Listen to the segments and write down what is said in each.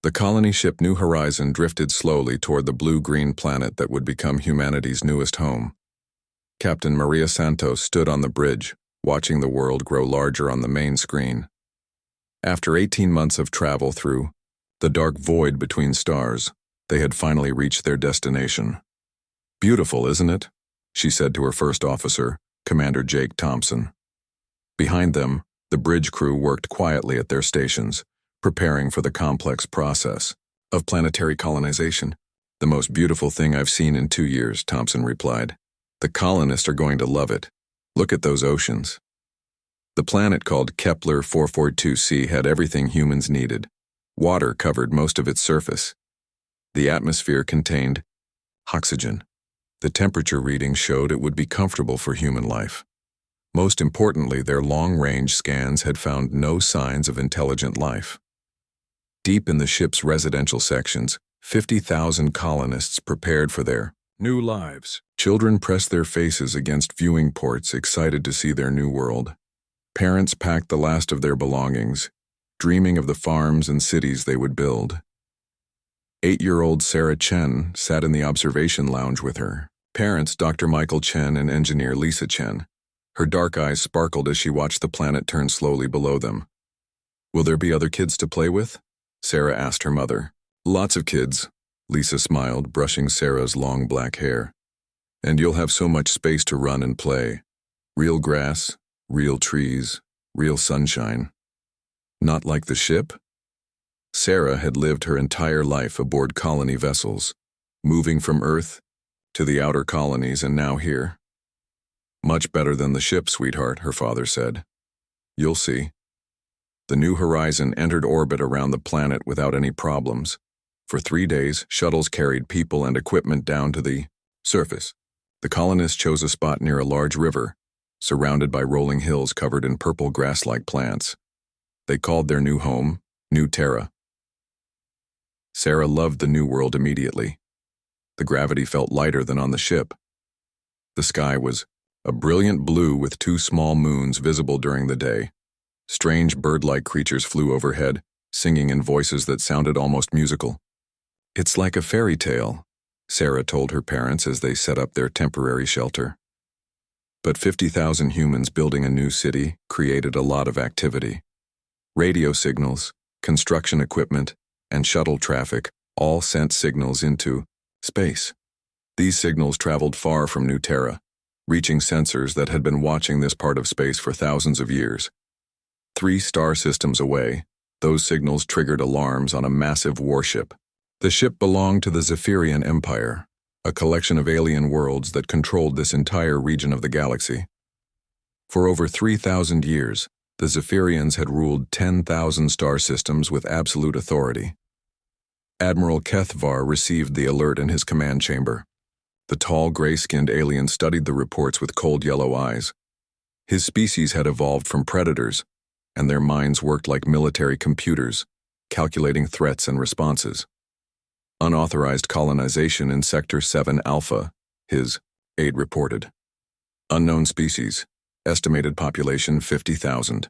The colony ship New Horizon drifted slowly toward the blue-green planet that would become humanity's newest home. Captain Maria Santos stood on the bridge, watching the world grow larger on the main screen. After 18 months of travel through the dark void between stars, they had finally reached their destination. "Beautiful, isn't it?" she said to her first officer, Commander Jake Thompson. Behind them, the bridge crew worked quietly at their stations, preparing for the complex process of planetary colonization. "The most beautiful thing I've seen in 2 years," Thompson replied. "The colonists are going to love it. Look at those oceans." The planet called Kepler 442c had everything humans needed. Water covered most of its surface. The atmosphere contained oxygen. The temperature readings showed it would be comfortable for human life. Most importantly, their long-range scans had found no signs of intelligent life. Deep in the ship's residential sections, 50,000 colonists prepared for their new lives. Children pressed their faces against viewing ports, excited to see their new world. Parents packed the last of their belongings, dreaming of the farms and cities they would build. 8-year-old Sarah Chen sat in the observation lounge with her parents, Dr. Michael Chen and engineer Lisa Chen. Her dark eyes sparkled as she watched the planet turn slowly below them. "Will there be other kids to play with?" Sarah asked her mother. "Lots of kids," Lisa smiled, brushing Sarah's long black hair. "And you'll have so much space to run and play. Real grass, real trees, real sunshine." Not like the ship? Sarah had lived her entire life aboard colony vessels, moving from Earth to the outer colonies and now here. "Much better than the ship, sweetheart," her father said. "You'll see." The New Horizon entered orbit around the planet without any problems. For 3 days, shuttles carried people and equipment down to the surface. The colonists chose a spot near a large river, surrounded by rolling hills covered in purple grass-like plants. They called their new home New Terra. Sarah loved the new world immediately. The gravity felt lighter than on the ship. The sky was a brilliant blue with 2 small moons visible during the day. Strange bird-like creatures flew overhead, singing in voices that sounded almost musical. "It's like a fairy tale," Sarah told her parents as they set up their temporary shelter. But 50,000 humans building a new city created a lot of activity. Radio signals, construction equipment, and shuttle traffic all sent signals into space. These signals traveled far from New Terra, reaching sensors that had been watching this part of space for thousands of years. 3 star systems away, those signals triggered alarms on a massive warship. The ship belonged to the Zephyrian Empire, a collection of alien worlds that controlled this entire region of the galaxy. For over 3,000 years, the Zephyrians had ruled 10,000 star systems with absolute authority. Admiral Kethvar received the alert in his command chamber. The tall, gray-skinned alien studied the reports with cold yellow eyes. His species had evolved from predators, and their minds worked like military computers, calculating threats and responses. "Unauthorized colonization in Sector 7 Alpha," his aide reported. "Unknown species, estimated population 50,000.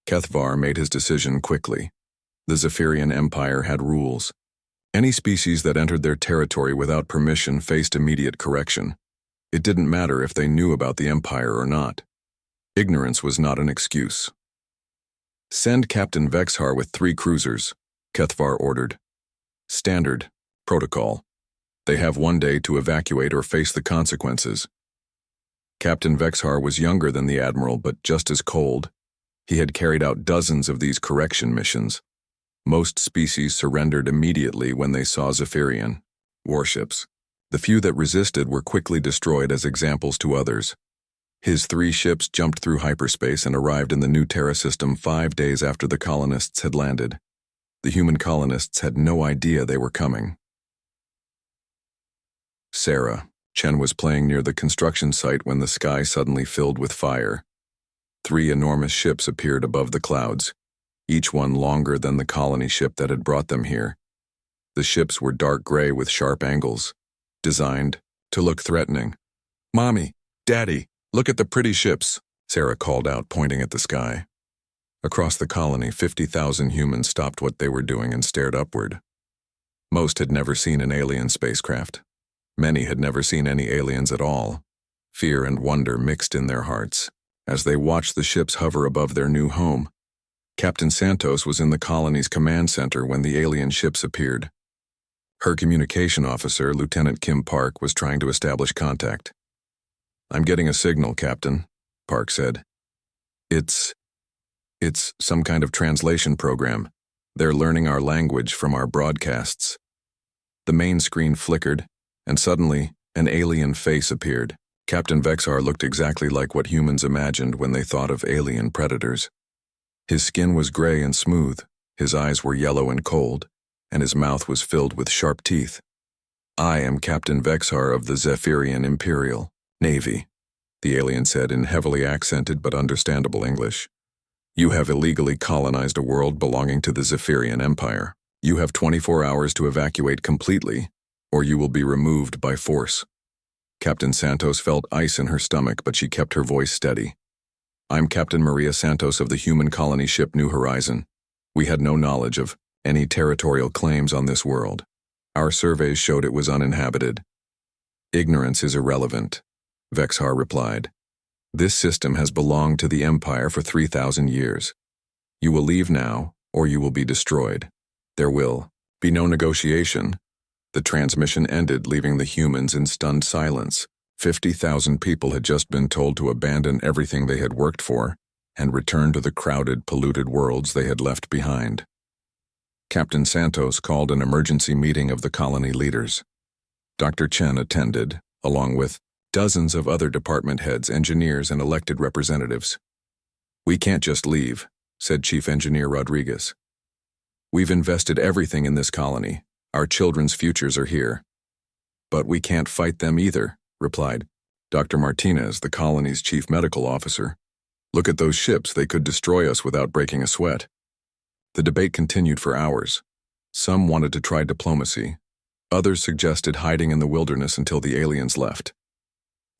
Kethvar made his decision quickly. The Zephyrian Empire had rules. Any species that entered their territory without permission faced immediate correction. It didn't matter if they knew about the Empire or not. Ignorance was not an excuse. "Send Captain Vexhar with 3 cruisers," Kethvar ordered. "Standard. Protocol. They have 1 day to evacuate or face the consequences." Captain Vexhar was younger than the Admiral, but just as cold. He had carried out dozens of these correction missions. Most species surrendered immediately when they saw Zephyrian warships. The few that resisted were quickly destroyed as examples to others. His 3 ships jumped through hyperspace and arrived in the New Terra system 5 days after the colonists had landed. The human colonists had no idea they were coming. Sarah. Chen was playing near the construction site when the sky suddenly filled with fire. 3 enormous ships appeared above the clouds, each one longer than the colony ship that had brought them here. The ships were dark gray with sharp angles, designed to look threatening. "Mommy, Daddy, look at the pretty ships," Sarah called out, pointing at the sky. Across the colony, 50,000 humans stopped what they were doing and stared upward. Most had never seen an alien spacecraft. Many had never seen any aliens at all. Fear and wonder mixed in their hearts as they watched the ships hover above their new home. Captain Santos was in the colony's command center when the alien ships appeared. Her communication officer, Lieutenant Kim Park, was trying to establish contact. "I'm getting a signal, Captain," Park said. It's some kind of translation program. They're learning our language from our broadcasts." The main screen flickered, and suddenly, an alien face appeared. Captain Vexar looked exactly like what humans imagined when they thought of alien predators. His skin was gray and smooth, his eyes were yellow and cold, and his mouth was filled with sharp teeth. "I am Captain Vexar of the Zephyrian Imperial Navy," the alien said in heavily accented but understandable English. "You have illegally colonized a world belonging to the Zephyrian Empire. You have 24 hours to evacuate completely, or you will be removed by force." Captain Santos felt ice in her stomach, but she kept her voice steady. "I'm Captain Maria Santos of the human colony ship New Horizon. We had no knowledge of any territorial claims on this world. Our surveys showed it was uninhabited." "Ignorance is irrelevant," Vexar replied. "This system has belonged to the Empire for 3,000 years. You will leave now, or you will be destroyed. There will be no negotiation." The transmission ended, leaving the humans in stunned silence. 50,000 people had just been told to abandon everything they had worked for and return to the crowded, polluted worlds they had left behind. Captain Santos called an emergency meeting of the colony leaders. Dr. Chen attended, along with dozens of other department heads, engineers, and elected representatives. "We can't just leave," said Chief Engineer Rodriguez. "We've invested everything in this colony. Our children's futures are here." "But we can't fight them either," replied Dr. Martinez, the colony's chief medical officer. "Look at those ships. They could destroy us without breaking a sweat." The debate continued for hours. Some wanted to try diplomacy. Others suggested hiding in the wilderness until the aliens left.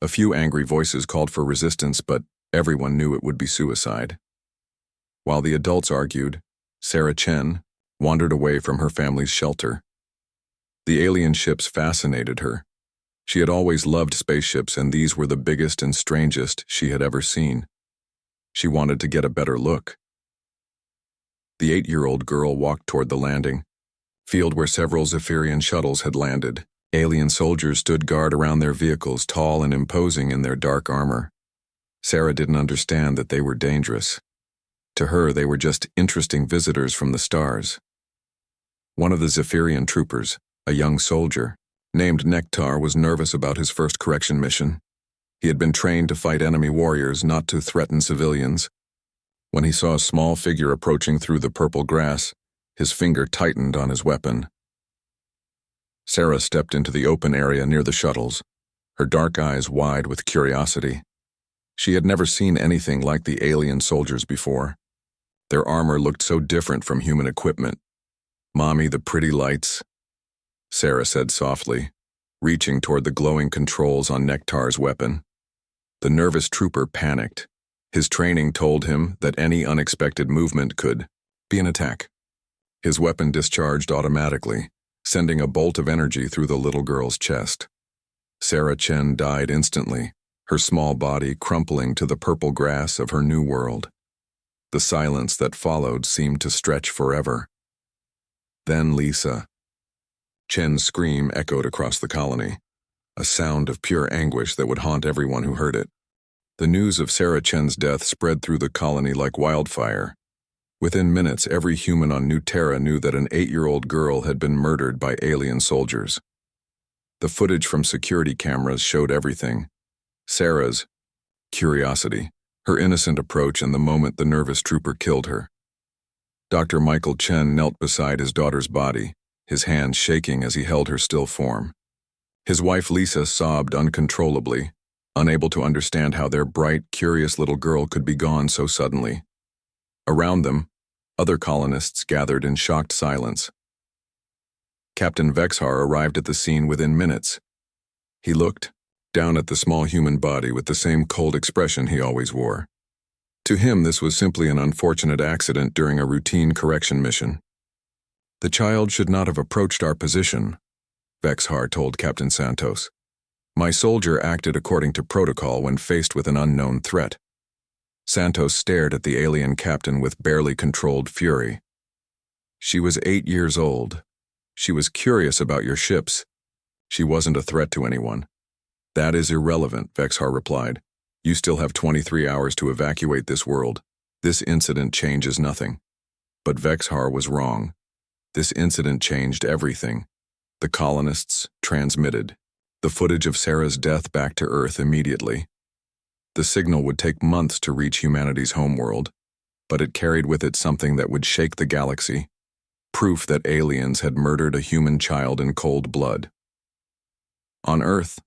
A few angry voices called for resistance, but everyone knew it would be suicide. While the adults argued, Sarah Chen wandered away from her family's shelter. The alien ships fascinated her. She had always loved spaceships, and these were the biggest and strangest she had ever seen. She wanted to get a better look. The 8-year-old girl walked toward the landing field where several Zephyrian shuttles had landed. Alien soldiers stood guard around their vehicles, tall and imposing in their dark armor. Sarah didn't understand that they were dangerous. To her, they were just interesting visitors from the stars. One of the Zephyrian troopers, a young soldier, named Nektar, was nervous about his first correction mission. He had been trained to fight enemy warriors, not to threaten civilians. When he saw a small figure approaching through the purple grass, his finger tightened on his weapon. Sarah stepped into the open area near the shuttles, her dark eyes wide with curiosity. She had never seen anything like the alien soldiers before. Their armor looked so different from human equipment. "Mommy, the pretty lights," Sarah said softly, reaching toward the glowing controls on Nektar's weapon. The nervous trooper panicked. His training told him that any unexpected movement could be an attack. His weapon discharged automatically, sending a bolt of energy through the little girl's chest. Sarah Chen died instantly, her small body crumpling to the purple grass of her new world. The silence that followed seemed to stretch forever. Then Lisa. Chen's scream echoed across the colony, a sound of pure anguish that would haunt everyone who heard it. The news of Sarah Chen's death spread through the colony like wildfire. Within minutes, every human on New Terra knew that an 8-year-old girl had been murdered by alien soldiers. The footage from security cameras showed everything. Sarah's curiosity, her innocent approach, and the moment the nervous trooper killed her. Dr. Michael Chen knelt beside his daughter's body, his hands shaking as he held her still form. His wife Lisa sobbed uncontrollably, unable to understand how their bright, curious little girl could be gone so suddenly. Around them, other colonists gathered in shocked silence. Captain Vexar arrived at the scene within minutes. He looked down at the small human body with the same cold expression he always wore. To him, this was simply an unfortunate accident during a routine correction mission. The child should not have approached our position, Vexhar told Captain Santos. My soldier acted according to protocol when faced with an unknown threat. Santos stared at the alien captain with barely controlled fury. She was 8 years old. She was curious about your ships. She wasn't a threat to anyone. That is irrelevant, Vexhar replied. You still have 23 hours to evacuate this world. This incident changes nothing. But Vexhar was wrong. This incident changed everything. The colonists transmitted the footage of Sarah's death back to Earth immediately. The signal would take months to reach humanity's homeworld, but it carried with it something that would shake the galaxy. Proof that aliens had murdered a human child in cold blood. On Earth,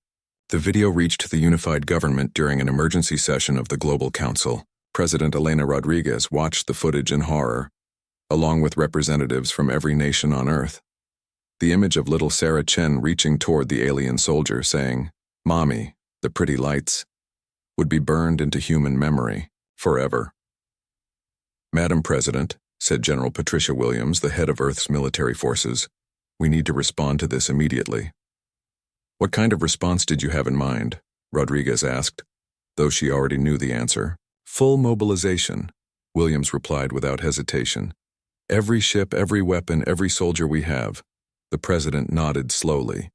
the video reached the unified government during an emergency session of the Global Council. President Elena Rodriguez watched the footage in horror, along with representatives from every nation on Earth. The image of little Sarah Chen reaching toward the alien soldier saying, "Mommy, the pretty lights," would be burned into human memory forever. Madam President, said General Patricia Williams, the head of Earth's military forces, we need to respond to this immediately. What kind of response did you have in mind? Rodriguez asked, though she already knew the answer. Full mobilization, Williams replied without hesitation. Every ship, every weapon, every soldier we have. The president nodded slowly.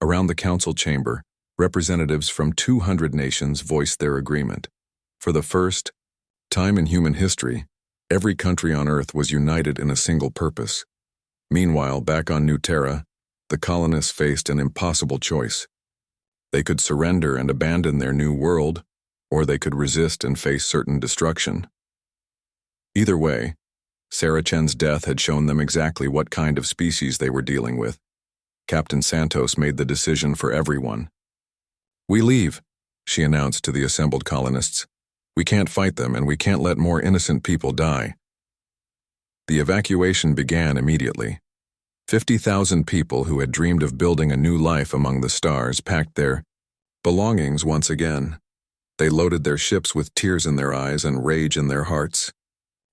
Around the council chamber, representatives from 200 nations voiced their agreement. For the first time in human history, every country on Earth was united in a single purpose. Meanwhile, back on New Terra, the colonists faced an impossible choice. They could surrender and abandon their new world, or they could resist and face certain destruction. Either way, Sarah Chen's death had shown them exactly what kind of species they were dealing with. Captain Santos made the decision for everyone. We leave, she announced to the assembled colonists. We can't fight them, and we can't let more innocent people die. The evacuation began immediately. 50,000 people who had dreamed of building a new life among the stars packed their belongings once again. They loaded their ships with tears in their eyes and rage in their hearts.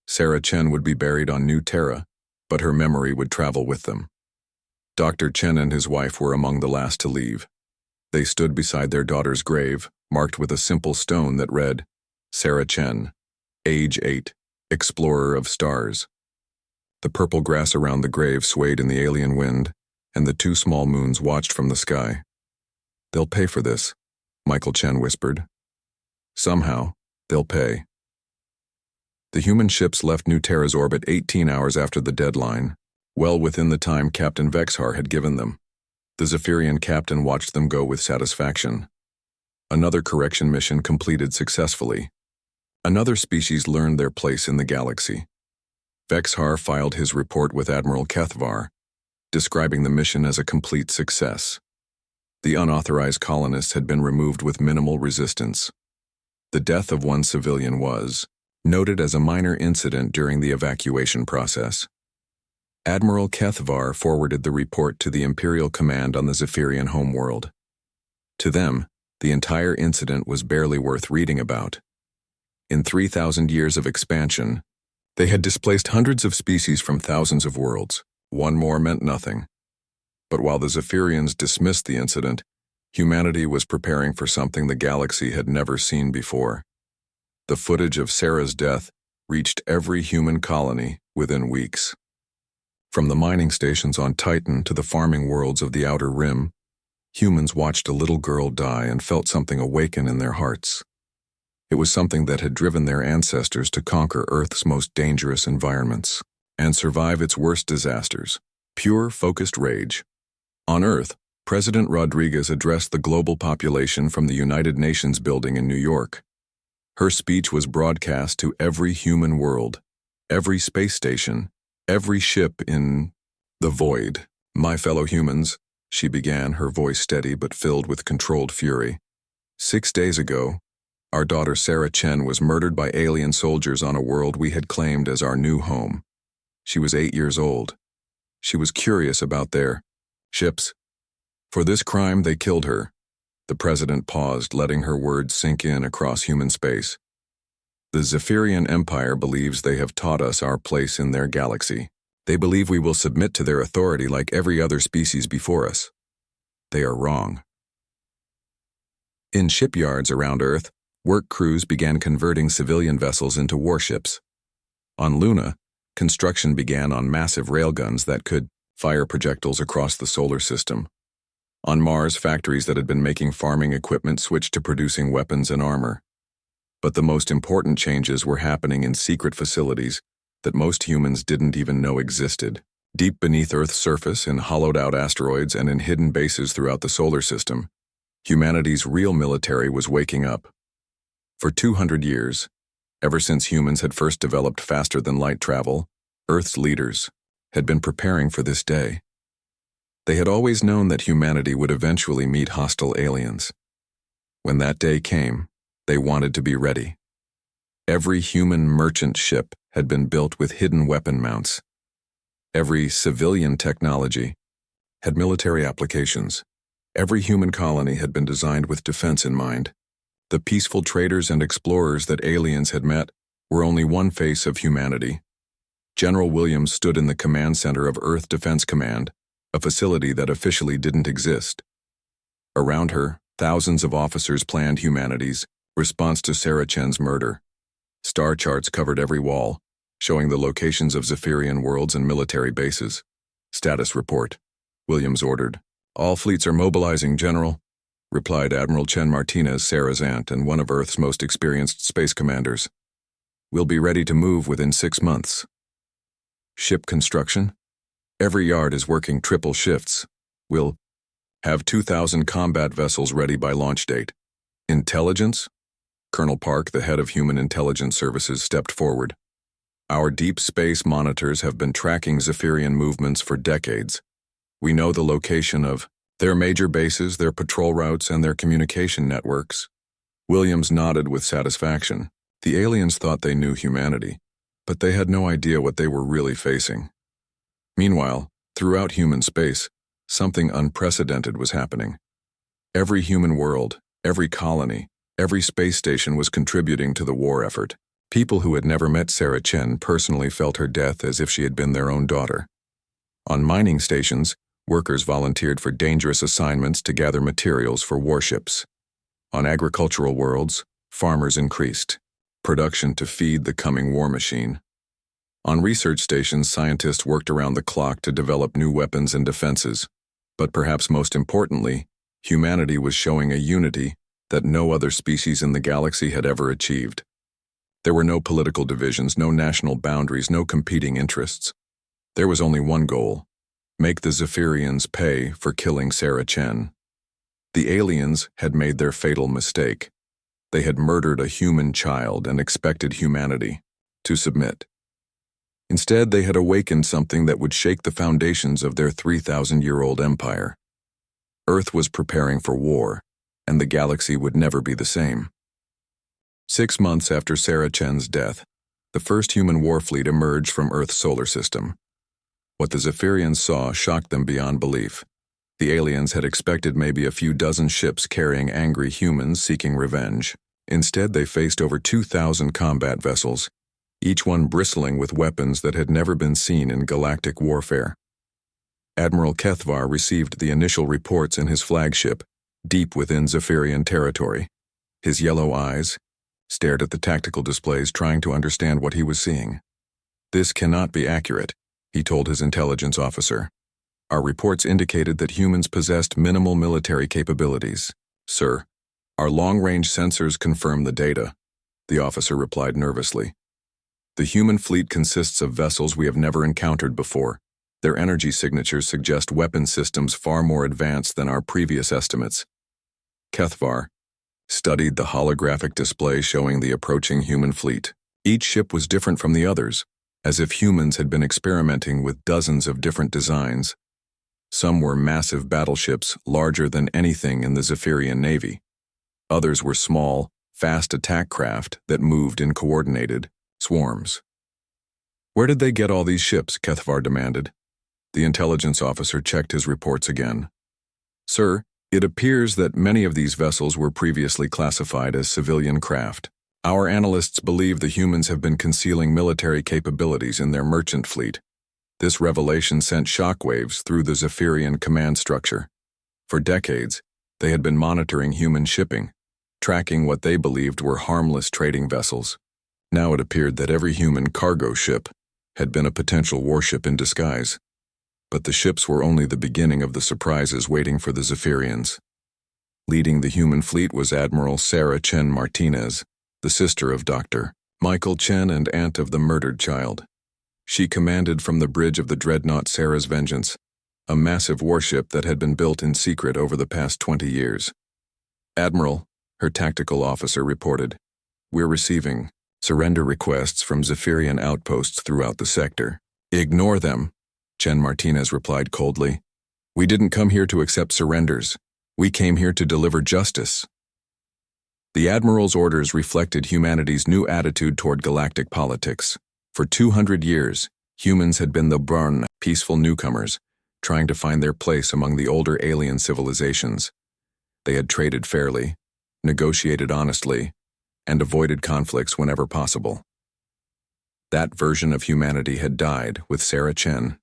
Sarah Chen would be buried on New Terra, but her memory would travel with them. Dr. Chen and his wife were among the last to leave. They stood beside their daughter's grave, marked with a simple stone that read, Sarah Chen, age 8, explorer of stars. The purple grass around the grave swayed in the alien wind, and the 2 small moons watched from the sky. They'll pay for this, Michael Chen whispered. Somehow, they'll pay. The human ships left New Terra's orbit 18 hours after the deadline, well within the time Captain Vexhar had given them. The Zephyrian captain watched them go with satisfaction. Another correction mission completed successfully. Another species learned their place in the galaxy. Vexhar filed his report with Admiral Kethvar, describing the mission as a complete success. The unauthorized colonists had been removed with minimal resistance. The death of one civilian was noted as a minor incident during the evacuation process. Admiral Kethvar forwarded the report to the Imperial Command on the Zephyrian homeworld. To them, the entire incident was barely worth reading about. In 3,000 years of expansion, they had displaced hundreds of species from thousands of worlds. One more meant nothing. But while the Zephyrians dismissed the incident, humanity was preparing for something the galaxy had never seen before. The footage of Sarah's death reached every human colony within weeks. From the mining stations on Titan to the farming worlds of the Outer Rim, humans watched a little girl die and felt something awaken in their hearts. It was something that had driven their ancestors to conquer Earth's most dangerous environments and survive its worst disasters. Pure, focused rage. On Earth, President Rodriguez addressed the global population from the United Nations building in New York. Her speech was broadcast to every human world, every space station, every ship in the void. My fellow humans, she began, her voice steady but filled with controlled fury. 6 days ago, our daughter Sarah Chen was murdered by alien soldiers on a world we had claimed as our new home. She was 8 years old. She was curious about their ships. For this crime, they killed her. The president paused, letting her words sink in across human space. The Zephyrian Empire believes they have taught us our place in their galaxy. They believe we will submit to their authority like every other species before us. They are wrong. In shipyards around Earth, work crews began converting civilian vessels into warships. On Luna, construction began on massive railguns that could fire projectiles across the solar system. On Mars, factories that had been making farming equipment switched to producing weapons and armor. But the most important changes were happening in secret facilities that most humans didn't even know existed. Deep beneath Earth's surface, in hollowed-out asteroids and in hidden bases throughout the solar system, humanity's real military was waking up. For 200 years, ever since humans had first developed faster-than-light travel, Earth's leaders had been preparing for this day. They had always known that humanity would eventually meet hostile aliens. When that day came, they wanted to be ready. Every human merchant ship had been built with hidden weapon mounts. Every civilian technology had military applications. Every human colony had been designed with defense in mind. The peaceful traders and explorers that aliens had met were only one face of humanity. General Williams stood in the command center of Earth Defense Command, a facility that officially didn't exist. Around her, thousands of officers planned humanity's response to Sarah Chen's murder. Star charts covered every wall, showing the locations of Zephyrian worlds and military bases. Status report, Williams ordered. All fleets are mobilizing, General, replied Admiral Chen Martinez, Sarah's aunt and one of Earth's most experienced space commanders. We'll be ready to move within 6 months. Ship construction? Every yard is working triple shifts. We'll have 2,000 combat vessels ready by launch date. Intelligence? Colonel Park, the head of Human Intelligence Services, stepped forward. Our deep space monitors have been tracking Zephyrian movements for decades. We know the location of their major bases, their patrol routes, and their communication networks. Williams nodded with satisfaction. The aliens thought they knew humanity, but they had no idea what they were really facing. Meanwhile, throughout human space, something unprecedented was happening. Every human world, every colony, every space station was contributing to the war effort. People who had never met Sarah Chen personally felt her death as if she had been their own daughter. On mining stations, workers volunteered for dangerous assignments to gather materials for warships. On agricultural worlds, farmers increased production to feed the coming war machine. On research stations, scientists worked around the clock to develop new weapons and defenses. But perhaps most importantly, humanity was showing a unity that no other species in the galaxy had ever achieved. There were no political divisions, no national boundaries, no competing interests. There was only one goal: make the Zephyrians pay for killing Sarah Chen. The aliens had made their fatal mistake. They had murdered a human child and expected humanity to submit. Instead, they had awakened something that would shake the foundations of their 3,000-year-old empire. Earth was preparing for war, and the galaxy would never be the same. 6 months after Sarah Chen's death, the first human war fleet emerged from Earth's solar system. What the Zephyrians saw shocked them beyond belief. The aliens had expected maybe a few dozen ships carrying angry humans seeking revenge. Instead, they faced over 2,000 combat vessels, each one bristling with weapons that had never been seen in galactic warfare. Admiral Kethvar received the initial reports in his flagship, deep within Zephyrian territory. His yellow eyes stared at the tactical displays, trying to understand what he was seeing. "This cannot be accurate," he told his intelligence officer. "Our reports indicated that humans possessed minimal military capabilities." "Sir, our long-range sensors confirm the data," the officer replied nervously. "The human fleet consists of vessels we have never encountered before. Their energy signatures suggest weapon systems far more advanced than our previous estimates." Kethvar studied the holographic display showing the approaching human fleet. Each ship was different from the others, as if humans had been experimenting with dozens of different designs. Some were massive battleships, larger than anything in the Zephyrian Navy. Others were small, fast attack craft that moved in coordinated swarms. "Where did they get all these ships?" Kethvar demanded. The intelligence officer checked his reports again. "Sir, it appears that many of these vessels were previously classified as civilian craft. Our analysts believe the humans have been concealing military capabilities in their merchant fleet. This revelation sent shockwaves through the Zephyrian command structure. For decades, they had been monitoring human shipping, tracking what they believed were harmless trading vessels. Now it appeared that every human cargo ship had been a potential warship in disguise. But the ships were only the beginning of the surprises waiting for the Zephyrians. Leading the human fleet was Admiral Sarah Chen Martinez, the sister of Dr. Michael Chen and aunt of the murdered child. She commanded from the bridge of the dreadnought Sarah's Vengeance, a massive warship that had been built in secret over the past 20 years. "Admiral," her tactical officer reported, "we're receiving surrender requests from Zephyrian outposts throughout the sector." "Ignore them," Chen Martinez replied coldly. "We didn't come here to accept surrenders. We came here to deliver justice." The Admiral's orders reflected humanity's new attitude toward galactic politics. For 200 years, humans had been the born, peaceful newcomers, trying to find their place among the older alien civilizations. They had traded fairly, negotiated honestly, and avoided conflicts whenever possible. That version of humanity had died with Sarah Chen.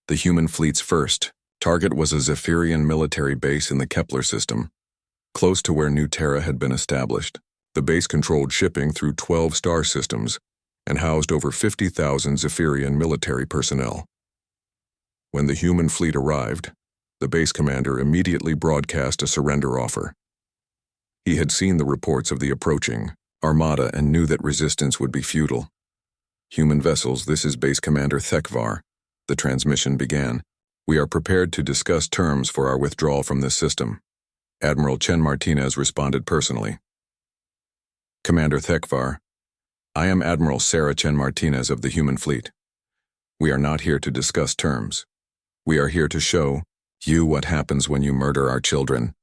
The human fleet's first target was a Zephyrian military base in the Kepler system, close to where New Terra had been established. The base controlled shipping through 12 star systems and housed over 50,000 Zephyrian military personnel. When the human fleet arrived, the base commander immediately broadcast a surrender offer. He had seen the reports of the approaching armada and knew that resistance would be futile. "Human vessels, this is Base Commander Thekvar," the transmission began. "We are prepared to discuss terms for our withdrawal from this system." Admiral Chen Martinez responded personally. "Commander Thekvar, I am Admiral Sarah Chen Martinez of the human fleet. We are not here to discuss terms. We are here to show you what happens when you murder our children."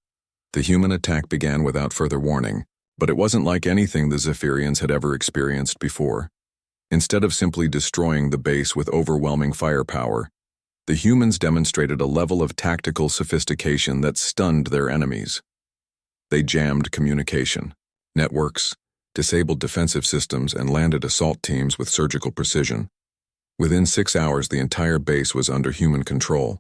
The human attack began without further warning, but it wasn't like anything the Zephyrians had ever experienced before. Instead of simply destroying the base with overwhelming firepower, the humans demonstrated a level of tactical sophistication that stunned their enemies. They jammed communication, networks, disabled defensive systems, and landed assault teams with surgical precision. Within 6 hours, the entire base was under human control.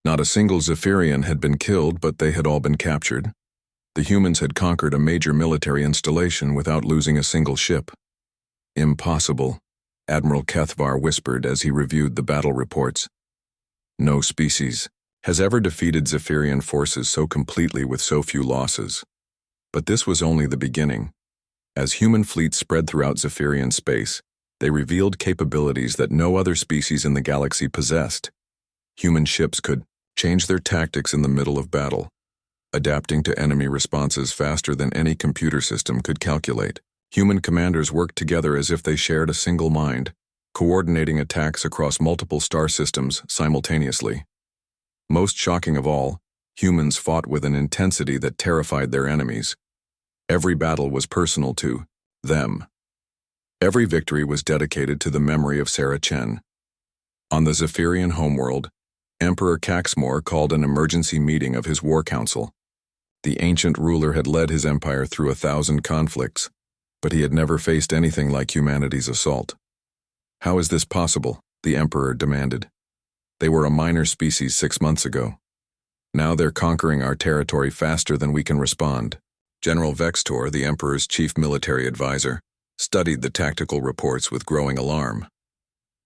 Not a single Zephyrian had been killed, but they had all been captured. The humans had conquered a major military installation without losing a single ship. "Impossible," Admiral Kethvar whispered as he reviewed the battle reports. "No species has ever defeated Zephyrian forces so completely with so few losses." But this was only the beginning. As human fleets spread throughout Zephyrian space, they revealed capabilities that no other species in the galaxy possessed. Human ships could change their tactics in the middle of battle, adapting to enemy responses faster than any computer system could calculate. Human commanders worked together as if they shared a single mind, coordinating attacks across multiple star systems simultaneously. Most shocking of all, humans fought with an intensity that terrified their enemies. Every battle was personal to them. Every victory was dedicated to the memory of Sarah Chen. On the Zephyrian homeworld, Emperor Caxmore called an emergency meeting of his war council. The ancient ruler had led his empire through 1,000 conflicts, but he had never faced anything like humanity's assault. "How is this possible?" the emperor demanded. "They were a minor species 6 months ago. Now they're conquering our territory faster than we can respond." General Vextor, the emperor's chief military advisor, studied the tactical reports with growing alarm.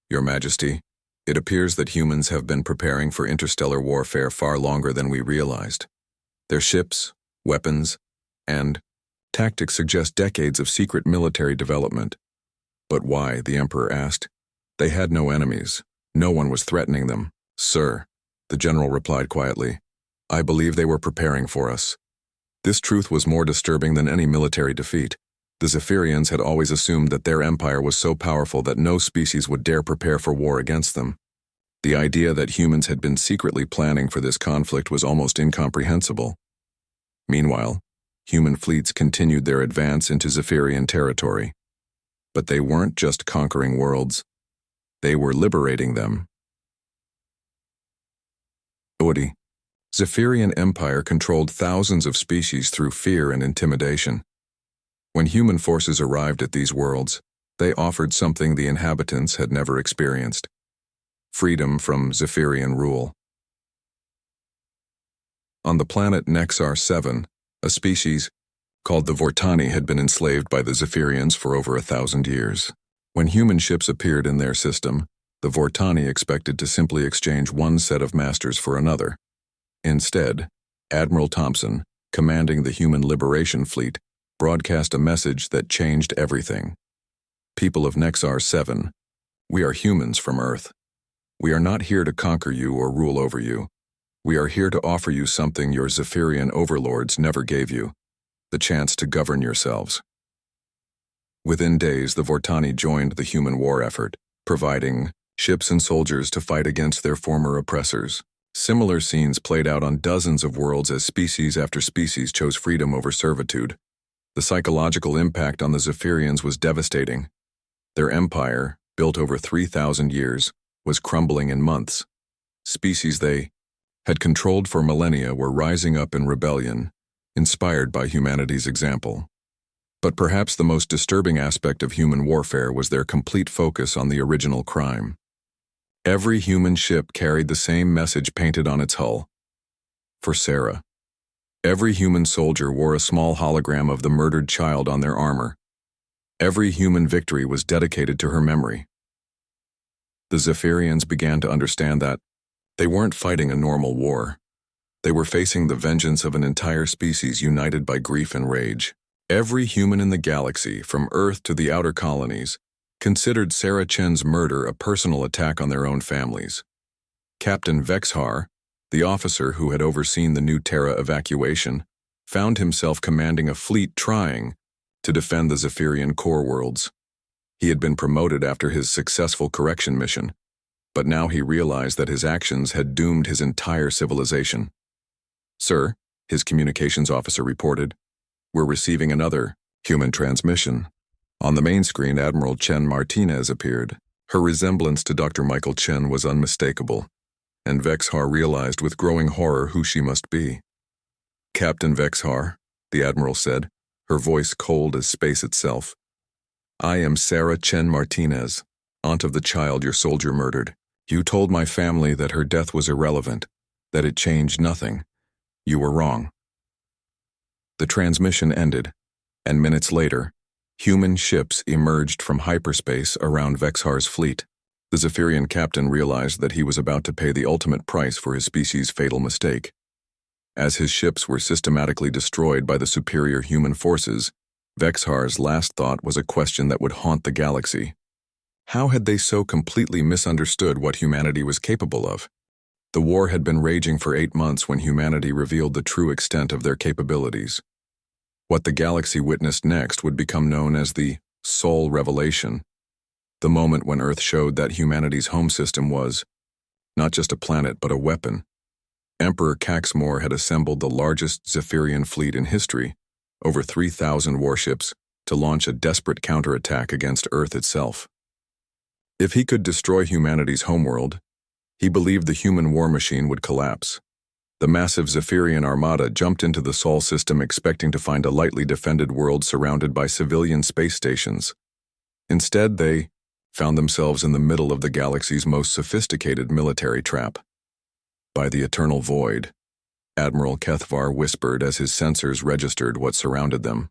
"Your Majesty, it appears that humans have been preparing for interstellar warfare far longer than we realized. Their ships, weapons, and tactics suggest decades of secret military development." "But why?" the emperor asked. "They had no enemies. No one was threatening them." "Sir," the general replied quietly, "I believe they were preparing for us." This truth was more disturbing than any military defeat. The Zephyrians had always assumed that their empire was so powerful that no species would dare prepare for war against them. The idea that humans had been secretly planning for this conflict was almost incomprehensible. Meanwhile, human fleets continued their advance into Zephyrian territory. But they weren't just conquering worlds. They were liberating them. Zephyrian Empire controlled thousands of species through fear and intimidation. When human forces arrived at these worlds, they offered something the inhabitants had never experienced: freedom from Zephyrian rule. On the planet Nexar 7, a species called the Vortani had been enslaved by the Zephyrians for over 1,000 years. When human ships appeared in their system, the Vortani expected to simply exchange one set of masters for another. Instead, Admiral Thompson, commanding the Human Liberation Fleet, broadcast a message that changed everything. People of Nexar 7, we are humans from Earth. We are not here to conquer you or rule over you. We are here to offer you something your Zephyrian overlords never gave you: the chance to govern yourselves. Within days, the Vortani joined the human war effort, providing ships and soldiers to fight against their former oppressors. Similar scenes played out on dozens of worlds as species after species chose freedom over servitude. The psychological impact on the Zephyrians was devastating. Their empire, built over 3,000 years, was crumbling in months. Species they had controlled for millennia were rising up in rebellion, inspired by humanity's example. But perhaps the most disturbing aspect of human warfare was their complete focus on the original crime. Every human ship carried the same message painted on its hull: for Sarah. Every human soldier wore a small hologram of the murdered child on their armor. Every human victory was dedicated to her memory. The Zephyrians began to understand that they weren't fighting a normal war. They were facing the vengeance of an entire species united by grief and rage. Every human in the galaxy, from Earth to the outer colonies, considered Sarah Chen's murder a personal attack on their own families. Captain Vexhar, the officer who had overseen the new Terra evacuation, found himself commanding a fleet trying to defend the Zephyrian core worlds. He had been promoted after his successful correction mission, but now he realized that his actions had doomed his entire civilization. "Sir," his communications officer reported, "we're receiving another human transmission." On the main screen, Admiral Chen Martinez appeared. Her resemblance to Dr. Michael Chen was unmistakable, and Vexhar realized with growing horror who she must be. "Captain Vexhar," the Admiral said, her voice cold as space itself, "I am Sarah Chen Martinez, aunt of the child your soldier murdered. You told my family that her death was irrelevant, that it changed nothing. You were wrong." The transmission ended, and minutes later, human ships emerged from hyperspace around Vexhar's fleet. The Zephyrian captain realized that he was about to pay the ultimate price for his species' fatal mistake. As his ships were systematically destroyed by the superior human forces, Vexhar's last thought was a question that would haunt the galaxy. How had they so completely misunderstood what humanity was capable of? The war had been raging for 8 months when humanity revealed the true extent of their capabilities. What the galaxy witnessed next would become known as the Soul Revelation, the moment when Earth showed that humanity's home system was not just a planet but a weapon. Emperor Caxmore had assembled the largest Zephyrian fleet in history, over 3,000 warships, to launch a desperate counterattack against Earth itself. If he could destroy humanity's homeworld, he believed the human war machine would collapse. The massive Zephyrian armada jumped into the Sol system expecting to find a lightly defended world surrounded by civilian space stations. Instead, they found themselves in the middle of the galaxy's most sophisticated military trap. "By the eternal void," Admiral Kethvar whispered as his sensors registered what surrounded them.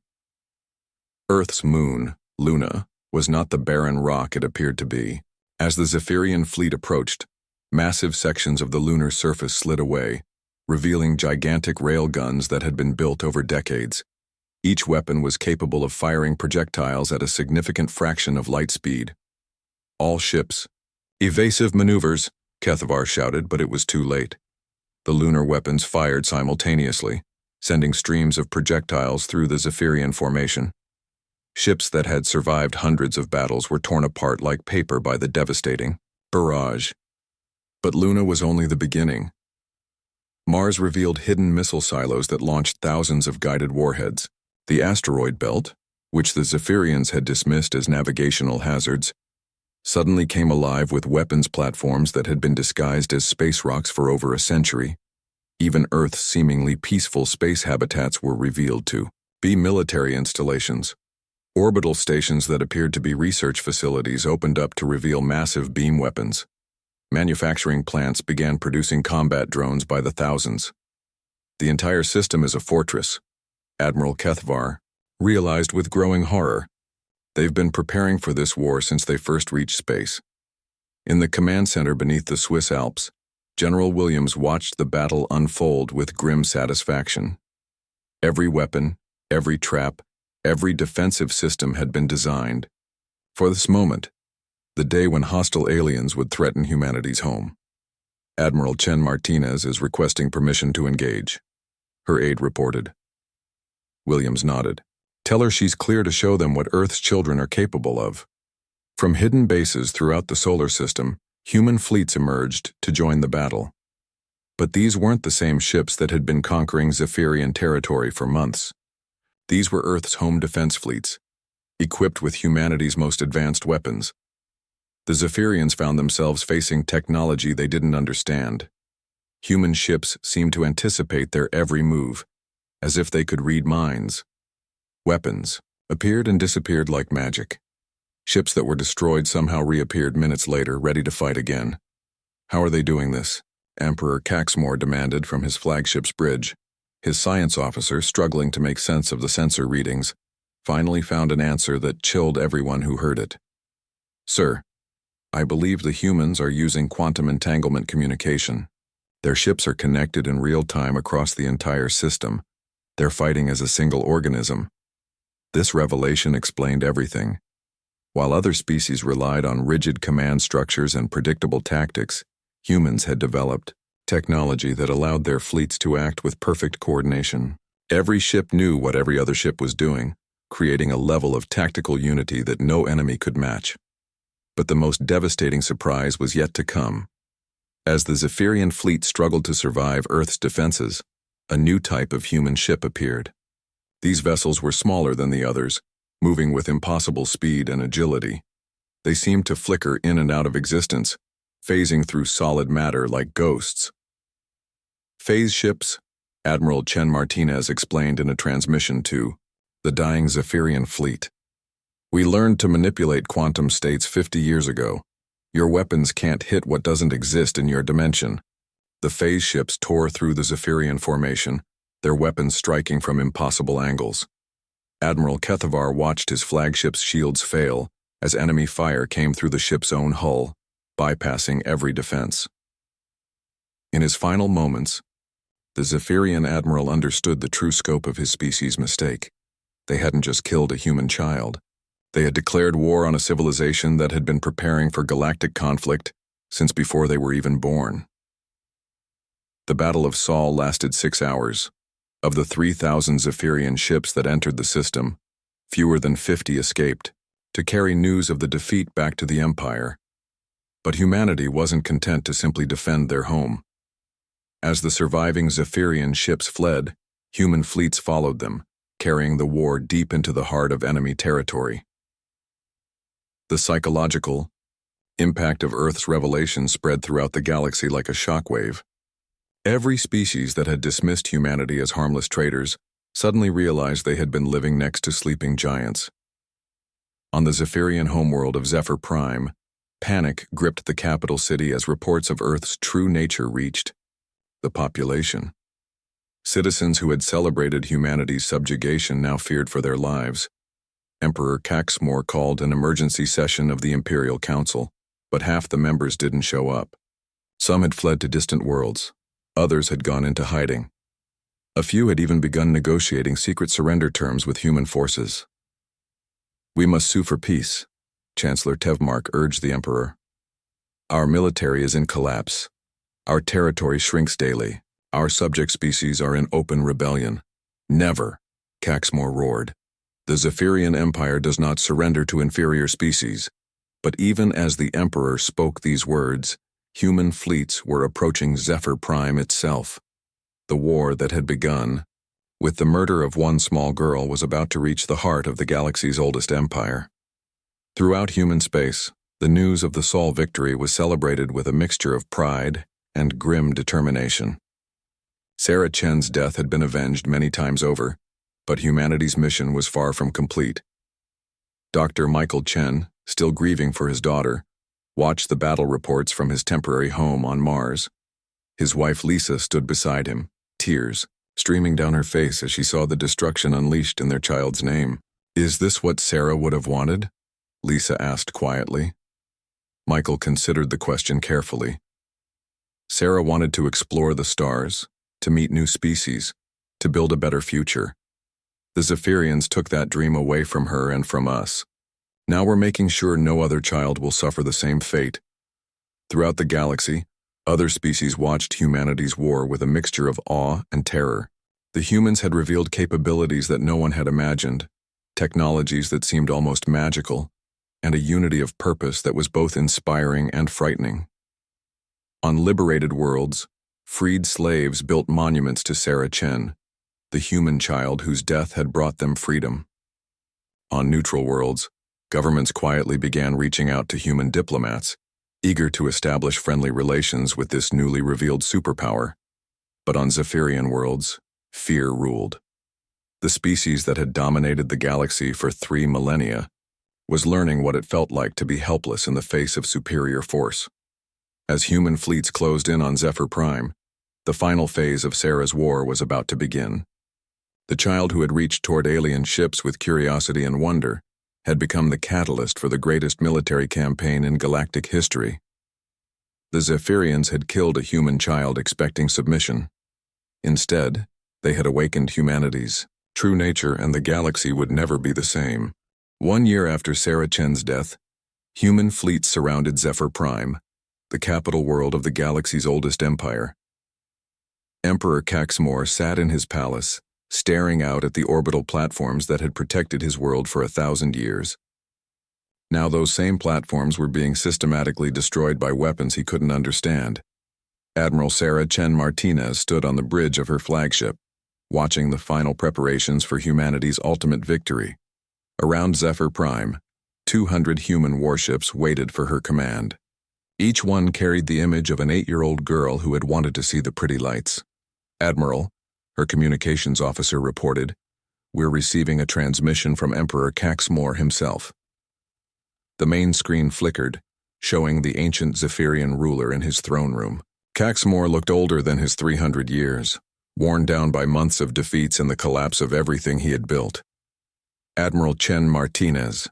Earth's moon, Luna, was not the barren rock it appeared to be. As the Zephyrian fleet approached, massive sections of the lunar surface slid away, revealing gigantic railguns that had been built over decades. Each weapon was capable of firing projectiles at a significant fraction of light speed. All ships. "Evasive maneuvers," Kethvar shouted, but it was too late. The lunar weapons fired simultaneously, sending streams of projectiles through the Zephyrian formation. Ships that had survived hundreds of battles were torn apart like paper by the devastating barrage. But Luna was only the beginning. Mars revealed hidden missile silos that launched thousands of guided warheads. The asteroid belt, which the Zephyrians had dismissed as navigational hazards, suddenly came alive with weapons platforms that had been disguised as space rocks for over a century. Even Earth's seemingly peaceful space habitats were revealed to be military installations. Orbital stations that appeared to be research facilities opened up to reveal massive beam weapons. Manufacturing plants began producing combat drones by the thousands. The entire system is a fortress, Admiral Kethvar realized with growing horror. They've been preparing for this war since they first reached space. In the command center beneath the Swiss Alps, General Williams watched the battle unfold with grim satisfaction. Every weapon, every trap, every defensive system had been designed for this moment, the day when hostile aliens would threaten humanity's home. Admiral Chen Martinez is requesting permission to engage, her aide reported. Williams nodded. Tell her she's clear to show them what Earth's children are capable of. From hidden bases throughout the solar system, human fleets emerged to join the battle. But these weren't the same ships that had been conquering Zephyrian territory for months. These were Earth's home defense fleets, equipped with humanity's most advanced weapons. The Zephyrians found themselves facing technology they didn't understand. Human ships seemed to anticipate their every move, as if they could read minds. Weapons appeared and disappeared like magic. Ships that were destroyed somehow reappeared minutes later, ready to fight again. How are they doing this? Emperor Caxmore demanded from his flagship's bridge. His science officer, struggling to make sense of the sensor readings, finally found an answer that chilled everyone who heard it. Sir, I believe the humans are using quantum entanglement communication. Their ships are connected in real time across the entire system. They're fighting as a single organism. This revelation explained everything. While other species relied on rigid command structures and predictable tactics, humans had developed technology that allowed their fleets to act with perfect coordination. Every ship knew what every other ship was doing, creating a level of tactical unity that no enemy could match. But the most devastating surprise was yet to come. As the Zephyrian fleet struggled to survive Earth's defenses, a new type of human ship appeared. These vessels were smaller than the others, moving with impossible speed and agility. They seemed to flicker in and out of existence, phasing through solid matter like ghosts. Phase ships, Admiral Chen Martinez explained in a transmission to the dying Zephyrian fleet. We learned to manipulate quantum states 50 years ago. Your weapons can't hit what doesn't exist in your dimension. The phase ships tore through the Zephyrian formation, their weapons striking from impossible angles. Admiral Kethvar watched his flagship's shields fail as enemy fire came through the ship's own hull, bypassing every defense. In his final moments, the Zephyrian admiral understood the true scope of his species' mistake. They hadn't just killed a human child. They had declared war on a civilization that had been preparing for galactic conflict since before they were even born. The Battle of Sol lasted 6 hours. Of the 3,000 Zephyrian ships that entered the system, fewer than 50 escaped, to carry news of the defeat back to the Empire. But humanity wasn't content to simply defend their home. As the surviving Zephyrian ships fled, human fleets followed them, carrying the war deep into the heart of enemy territory. The psychological impact of Earth's revelation spread throughout the galaxy like a shockwave. Every species that had dismissed humanity as harmless traitors suddenly realized they had been living next to sleeping giants. On the Zephyrian homeworld of Zephyr Prime, panic gripped the capital city as reports of Earth's true nature reached the population. Citizens who had celebrated humanity's subjugation now feared for their lives. Emperor Caxmore called an emergency session of the Imperial Council, but half the members didn't show up. Some had fled to distant worlds. Others had gone into hiding. A few had even begun negotiating secret surrender terms with human forces. We must sue for peace, Chancellor Tevmark urged the Emperor. Our military is in collapse. Our territory shrinks daily. Our subject species are in open rebellion. Never, Caxmore roared. The Zephyrian Empire does not surrender to inferior species. But even as the Emperor spoke these words, human fleets were approaching Zephyr Prime itself. The war that had begun with the murder of one small girl was about to reach the heart of the galaxy's oldest empire. Throughout human space, the news of the Sol victory was celebrated with a mixture of pride and grim determination. Sarah Chen's death had been avenged many times over, but humanity's mission was far from complete. Dr. Michael Chen, still grieving for his daughter, watched the battle reports from his temporary home on Mars. His wife Lisa stood beside him, tears streaming down her face as she saw the destruction unleashed in their child's name. "Is this what Sarah would have wanted?" Lisa asked quietly. Michael considered the question carefully. Sarah wanted to explore the stars, to meet new species, to build a better future. The Zephyrians took that dream away from her and from us. Now we're making sure no other child will suffer the same fate. Throughout the galaxy, other species watched humanity's war with a mixture of awe and terror. The humans had revealed capabilities that no one had imagined, technologies that seemed almost magical, and a unity of purpose that was both inspiring and frightening. On liberated worlds, freed slaves built monuments to Sarah Chen, the human child whose death had brought them freedom. On neutral worlds, governments quietly began reaching out to human diplomats, eager to establish friendly relations with this newly revealed superpower. But on Zephyrian worlds, fear ruled. The species that had dominated the galaxy for 3 millennia was learning what it felt like to be helpless in the face of superior force. As human fleets closed in on Zephyr Prime, the final phase of Sarah's war was about to begin. The child who had reached toward alien ships with curiosity and wonder had become the catalyst for the greatest military campaign in galactic history. The Zephyrians had killed a human child expecting submission. Instead, they had awakened humanity's true nature, and the galaxy would never be the same. 1 year after Sarah Chen's death, human fleets surrounded Zephyr Prime, the capital world of the galaxy's oldest empire. Emperor Caxmore sat in his palace, staring out at the orbital platforms that had protected his world for 1,000 years. Now those same platforms were being systematically destroyed by weapons he couldn't understand. Admiral Sarah Chen Martinez stood on the bridge of her flagship, watching the final preparations for humanity's ultimate victory. Around Zephyr Prime, 200 human warships waited for her command. Each one carried the image of an 8-year-old girl who had wanted to see the pretty lights. "Admiral," her communications officer reported, "we're receiving a transmission from Emperor Caxmore himself." The main screen flickered, showing the ancient Zephyrian ruler in his throne room. Caxmore looked older than his 300 years, worn down by months of defeats and the collapse of everything he had built. "Admiral Chen Martinez,"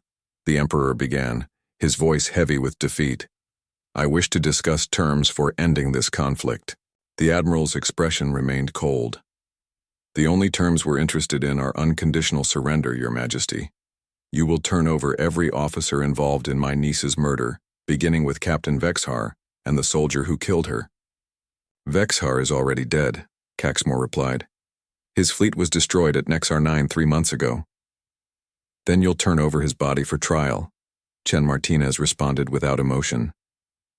the Emperor began, his voice heavy with defeat, "I wish to discuss terms for ending this conflict." The Admiral's expression remained cold. "The only terms we're interested in are unconditional surrender, Your Majesty. You will turn over every officer involved in my niece's murder, beginning with Captain Vexhar and the soldier who killed her." "Vexhar is already dead," Caxmore replied. "His fleet was destroyed at Nexar 9 3 months ago." "Then you'll turn over his body for trial," Chen Martinez responded without emotion.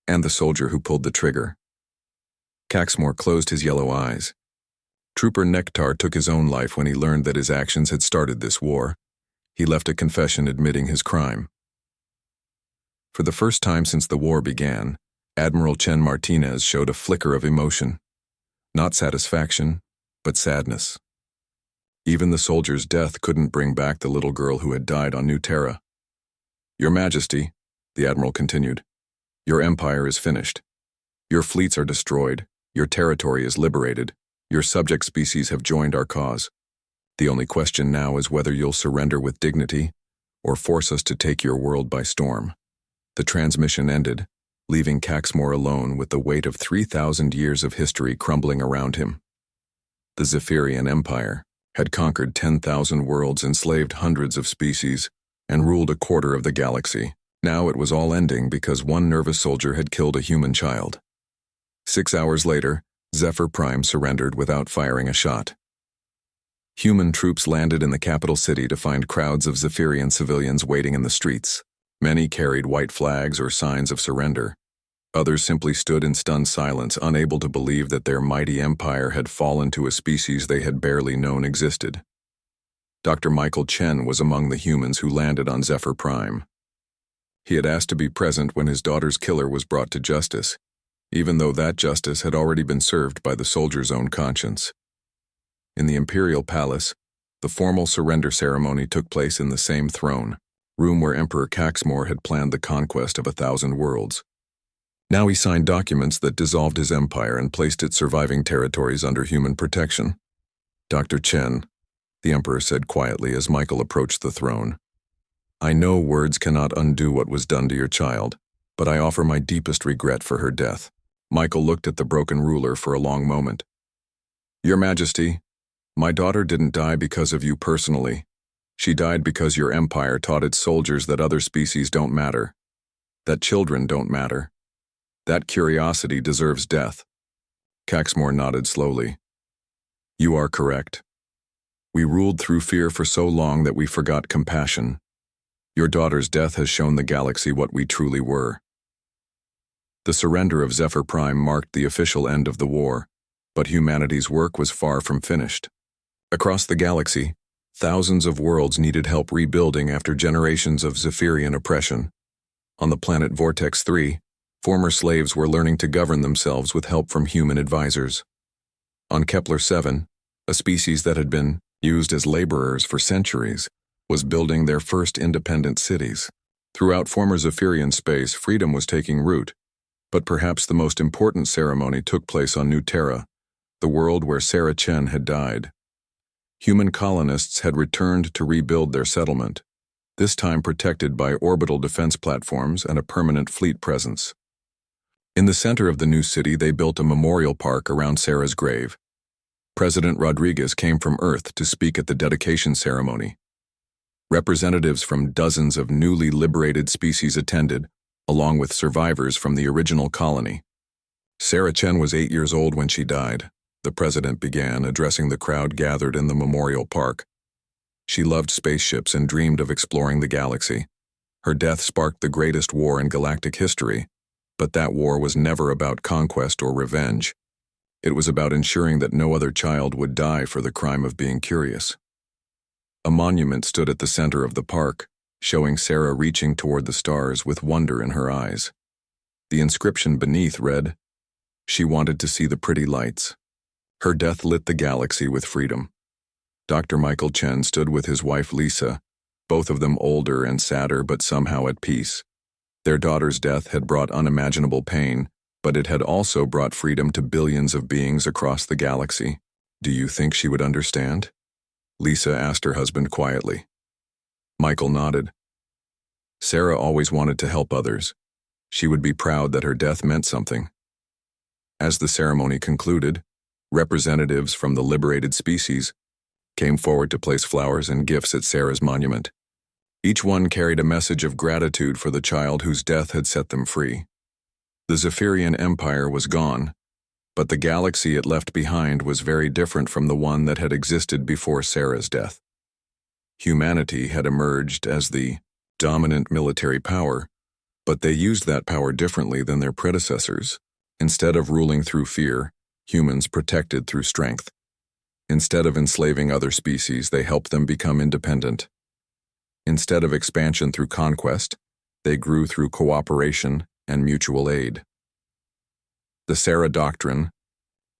"And the soldier who pulled the trigger." Caxmore closed his yellow eyes. Trooper Nektar took his own life when he learned that his actions had started this war. He left a confession admitting his crime. For the first time since the war began, Admiral Chen Martinez showed a flicker of emotion. Not satisfaction, but sadness. Even the soldier's death couldn't bring back the little girl who had died on New Terra. "Your Majesty," the Admiral continued, "your empire is finished. Your fleets are destroyed, your territory is liberated, your subject species have joined our cause. The only question now is whether you'll surrender with dignity or force us to take your world by storm." The transmission ended, leaving Caxmore alone with the weight of 3,000 years of history crumbling around him. The Zephyrian Empire had conquered 10,000 worlds, enslaved hundreds of species, and ruled a quarter of the galaxy. Now it was all ending because one nervous soldier had killed a human child. 6 hours later, Zephyr Prime surrendered without firing a shot. Human troops landed in the capital city to find crowds of Zephyrian civilians waiting in the streets. Many carried white flags or signs of surrender. Others simply stood in stunned silence, unable to believe that their mighty empire had fallen to a species they had barely known existed. Dr. Michael Chen was among the humans who landed on Zephyr Prime. He had asked to be present when his daughter's killer was brought to justice, even though that justice had already been served by the soldier's own conscience. In the Imperial Palace, the formal surrender ceremony took place in the same throne room where Emperor Caxmore had planned the conquest of 1,000 worlds. Now he signed documents that dissolved his empire and placed its surviving territories under human protection. Dr. Chen, the Emperor said quietly as Michael approached the throne, I know words cannot undo what was done to your child, but I offer my deepest regret for her death. Michael looked at the broken ruler for a long moment. Your Majesty, my daughter didn't die because of you personally. She died because your empire taught its soldiers that other species don't matter, that children don't matter. That curiosity deserves death. Caxmore nodded slowly. You are correct. We ruled through fear for so long that we forgot compassion. Your daughter's death has shown the galaxy what we truly were. The surrender of Zephyr Prime marked the official end of the war, but humanity's work was far from finished. Across the galaxy, thousands of worlds needed help rebuilding after generations of Zephyrian oppression. On the planet Vortex 3, former slaves were learning to govern themselves with help from human advisors. On Kepler 7, a species that had been used as laborers for centuries was building their first independent cities. Throughout former Zephyrian space, freedom was taking root, but perhaps the most important ceremony took place on New Terra, the world where Sarah Chen had died. Human colonists had returned to rebuild their settlement, this time protected by orbital defense platforms and a permanent fleet presence. In the center of the new city, they built a memorial park around Sarah's grave. President Rodriguez came from Earth to speak at the dedication ceremony. Representatives from dozens of newly liberated species attended, along with survivors from the original colony. Sarah Chen was 8 years old when she died, the president began, addressing the crowd gathered in the memorial park. She loved spaceships and dreamed of exploring the galaxy. Her death sparked the greatest war in galactic history, but that war was never about conquest or revenge. It was about ensuring that no other child would die for the crime of being curious. A monument stood at the center of the park, showing Sarah reaching toward the stars with wonder in her eyes. The inscription beneath read, "She wanted to see the pretty lights." Her death lit the galaxy with freedom. Dr. Michael Chen stood with his wife Lisa, both of them older and sadder but somehow at peace. Their daughter's death had brought unimaginable pain, but it had also brought freedom to billions of beings across the galaxy. Do you think she would understand? Lisa asked her husband quietly. Michael nodded. Sarah always wanted to help others. She would be proud that her death meant something. As the ceremony concluded, representatives from the liberated species came forward to place flowers and gifts at Sarah's monument. Each one carried a message of gratitude for the child whose death had set them free. The Zephyrian Empire was gone, but the galaxy it left behind was very different from the one that had existed before Sarah's death. Humanity had emerged as the dominant military power, but they used that power differently than their predecessors. Instead of ruling through fear, humans protected through strength. Instead of enslaving other species, they helped them become independent. Instead of expansion through conquest, they grew through cooperation and mutual aid. The Sarah Doctrine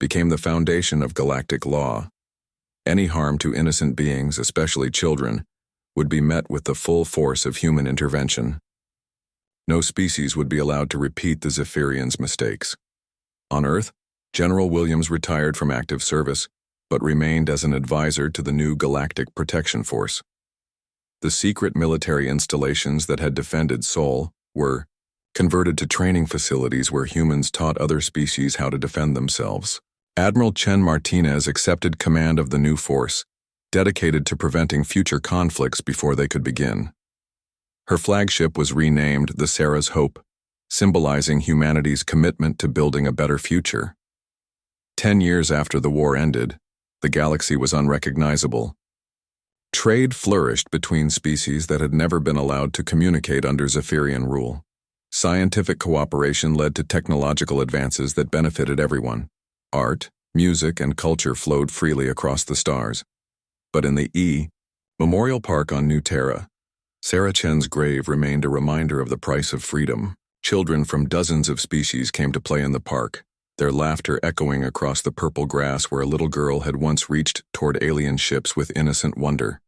became the foundation of galactic law. Any harm to innocent beings, especially children, would be met with the full force of human intervention. No species would be allowed to repeat the Zephyrians' mistakes. On Earth, General Williams retired from active service, but remained as an advisor to the new Galactic Protection Force. The secret military installations that had defended Sol were converted to training facilities where humans taught other species how to defend themselves. Admiral Chen Martinez accepted command of the new force, dedicated to preventing future conflicts before they could begin. Her flagship was renamed the Sarah's Hope, symbolizing humanity's commitment to building a better future. 10 years after the war ended, the galaxy was unrecognizable. Trade flourished between species that had never been allowed to communicate under Zephyrian rule. Scientific cooperation led to technological advances that benefited everyone. Art, music, and culture flowed freely across the stars. But in the Memorial Park on New Terra, Sarah Chen's grave remained a reminder of the price of freedom. Children from dozens of species came to play in the park, their laughter echoing across the purple grass where a little girl had once reached toward alien ships with innocent wonder.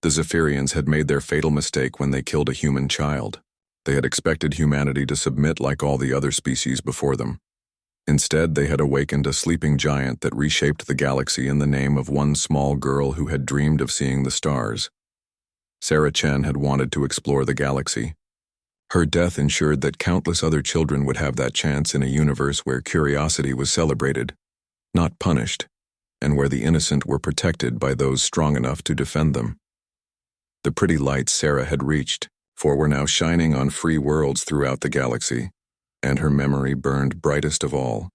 The Zephyrians had made their fatal mistake when they killed a human child. They had expected humanity to submit like all the other species before them. Instead, they had awakened a sleeping giant that reshaped the galaxy in the name of one small girl who had dreamed of seeing the stars. Sarah Chen had wanted to explore the galaxy. Her death ensured that countless other children would have that chance in a universe where curiosity was celebrated, not punished, and where the innocent were protected by those strong enough to defend them. The pretty lights Sarah had reached, for were now shining on free worlds throughout the galaxy, and her memory burned brightest of all.